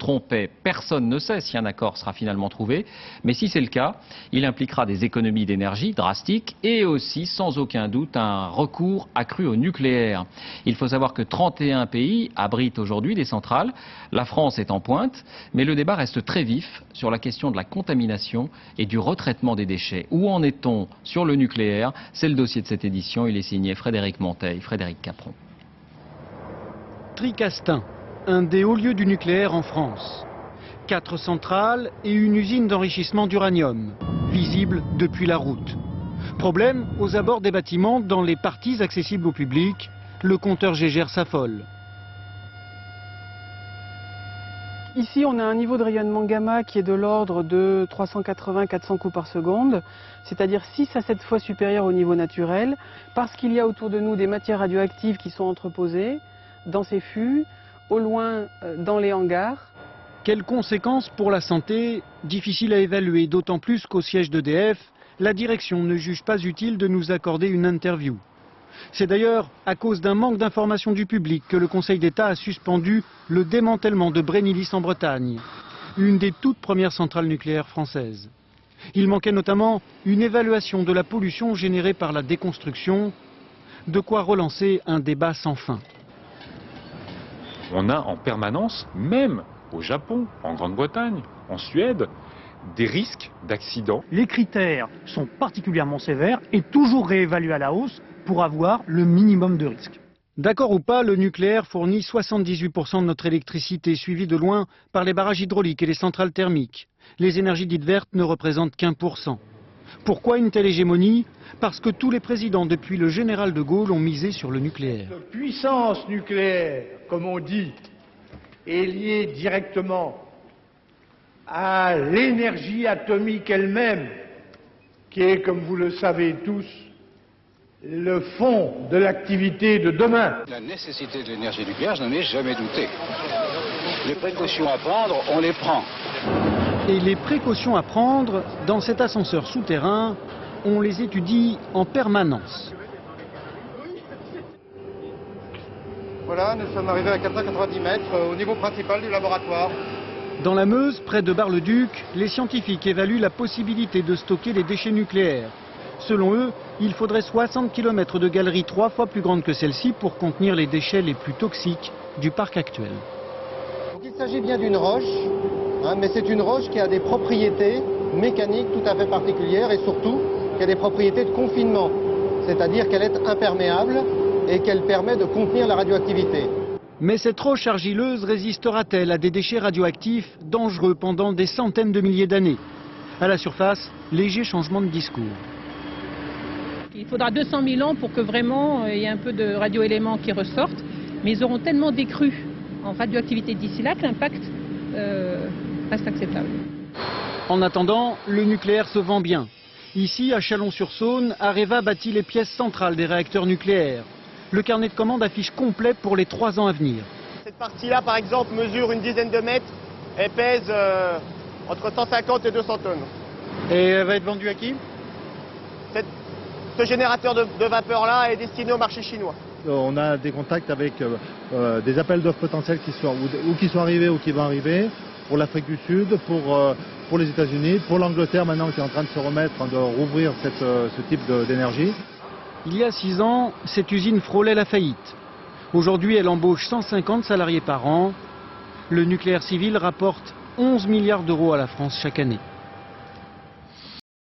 trompait. Personne ne sait si un accord sera finalement trouvé, mais si c'est le cas, il impliquera des économies d'énergie drastiques et aussi, sans aucun doute, un recours accru au nucléaire. Il faut savoir que 31 pays abritent aujourd'hui des centrales. La France est en pointe, mais le débat reste très vif sur la question de la contamination et du retraitement des déchets. Où en est-on sur le nucléaire? C'est le dossier de cette édition. Il est signé Frédéric Monteil, Frédéric Capron. Tricastin, un des hauts lieux du nucléaire en France. 4 centrales et une usine d'enrichissement d'uranium, visible depuis la route. Problème, aux abords des bâtiments, dans les parties accessibles au public, le compteur Gégère s'affole. Ici, on a un niveau de rayonnement gamma qui est de l'ordre de 380-400 coups par seconde, c'est-à-dire 6 à 7 fois supérieur au niveau naturel, parce qu'il y a autour de nous des matières radioactives qui sont entreposées dans ces fûts, au loin dans les hangars. Quelles conséquences pour la santé? Difficile à évaluer, d'autant plus qu'au siège d'EDF, la direction ne juge pas utile de nous accorder une interview. C'est d'ailleurs à cause d'un manque d'information du public que le Conseil d'État a suspendu le démantèlement de Brennilis en Bretagne, une des toutes premières centrales nucléaires françaises. Il manquait notamment une évaluation de la pollution générée par la déconstruction, de quoi relancer un débat sans fin. On a en permanence, même au Japon, en Grande-Bretagne, en Suède, des risques d'accidents. Les critères sont particulièrement sévères et toujours réévalués à la hausse pour avoir le minimum de risques. D'accord ou pas, le nucléaire fournit 78% de notre électricité, suivi de loin par les barrages hydrauliques et les centrales thermiques. Les énergies dites vertes ne représentent qu'1%. Pourquoi une telle hégémonie? Parce que tous les présidents depuis le général de Gaulle ont misé sur le nucléaire. La puissance nucléaire, comme on dit, est liée directement à l'énergie atomique elle-même, qui est, comme vous le savez tous, le fond de l'activité de demain. La nécessité de l'énergie nucléaire, je n'en ai jamais douté. Les précautions à prendre, on les prend. Et les précautions à prendre, dans cet ascenseur souterrain, on les étudie en permanence. Voilà, nous sommes arrivés à 490 mètres au niveau principal du laboratoire. Dans la Meuse, près de Bar-le-Duc, les scientifiques évaluent la possibilité de stocker les déchets nucléaires. Selon eux, il faudrait 60 km de galerie 3 fois plus grande que celle-ci pour contenir les déchets les plus toxiques du parc actuel. Donc il s'agit bien d'une roche, mais c'est une roche qui a des propriétés mécaniques tout à fait particulières et surtout qui a des propriétés de confinement, c'est-à-dire qu'elle est imperméable et qu'elle permet de contenir la radioactivité. Mais cette roche argileuse résistera-t-elle à des déchets radioactifs dangereux pendant des centaines de milliers d'années? À la surface, léger changement de discours. Il faudra 200 000 ans pour que vraiment il y ait un peu de radioéléments qui ressortent, mais ils auront tellement décru en radioactivité d'ici là que l'impact reste acceptable. En attendant, le nucléaire se vend bien. Ici, à Chalon-sur-Saône, Areva bâtit les pièces centrales des réacteurs nucléaires. Le carnet de commandes affiche complet pour les 3 ans à venir. Cette partie-là, par exemple, mesure une dizaine de mètres et pèse entre 150 et 200 tonnes. Et elle va être vendue à qui? Ce générateur de vapeur-là est destiné au marché chinois. On a des contacts avec des appels d'offres potentiels qui sont arrivés ou qui vont arriver pour l'Afrique du Sud, pour les États-Unis, pour l'Angleterre maintenant qui est en train de se remettre, de rouvrir ce type d'énergie. Il y a 6 ans, cette usine frôlait la faillite. Aujourd'hui, elle embauche 150 salariés par an. Le nucléaire civil rapporte 11 milliards d'euros à la France chaque année.